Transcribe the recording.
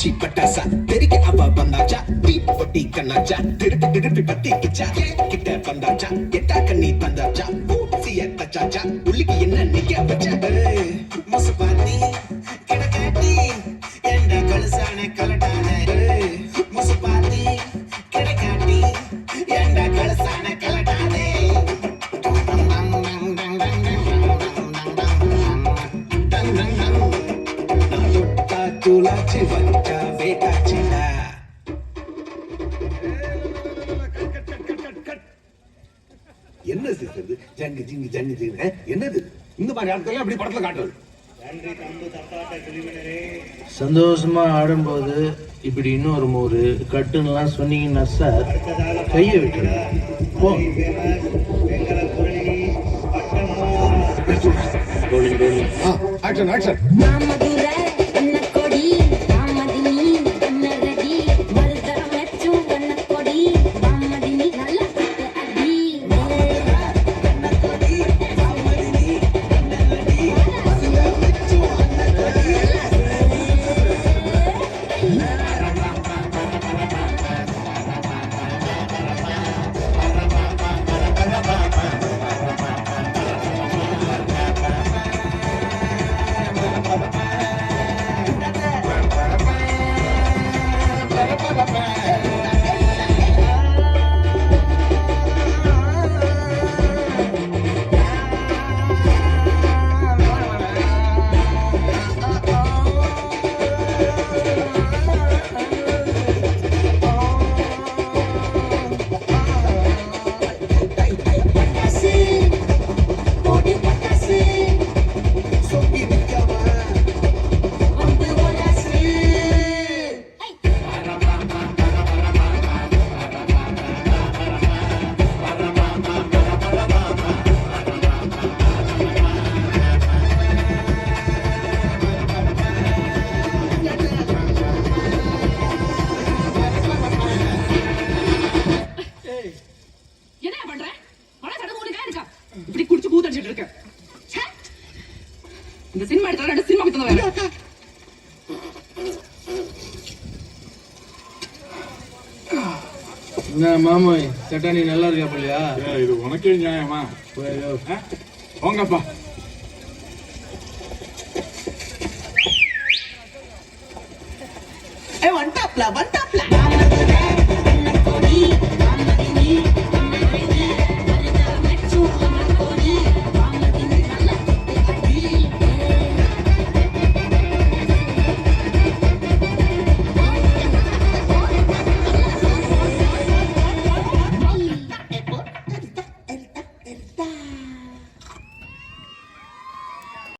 பூச்சி பட்டாசா தெறிக்க அவ வந்தாச்சா தீப்பொட்டி கண்ணாச்சா திருப்பி பத்திக்கிச்சா கிட்ட வந்தாச்சா எட்டா கண்ணி தந்தாச்சா பூசிய தச்சாச்சா உள்ளிக்கு என்ன நிக்க வச்சா மோச பாத்தி கிடக்காட்டி எந்த கலசான கலட்டான மோச பாத்தி கிடக்காட்டி எந்த கலசான கலட்டானே துளாச்சி வச்சா வேட்டாச்சிடா. என்ன சிஸ்டர் ஜங்கு ஜிங்கு ஜங்கு ஜிங்கு என்னது இந்த மாதிரி ஆட்கள் அப்படி படத்துல காட்டுறது? சந்தோஷமா ஆடும்போது இப்படி இன்னொரு மூறு கட்டுன்னெல்லாம் சொன்னீங்கன்னா சார் கையை விட்டுறேன். Action action. இந்த சினிமா எடுத்தாலும் சினிமா கொடுத்தா என்ன மாமோய் சட்டானி நல்லா இருக்கா பிள்ளையா? இது உனக்கே நியாயமா? போங்கப்பா. வந்துட்டாப்ல வந்துட்டா.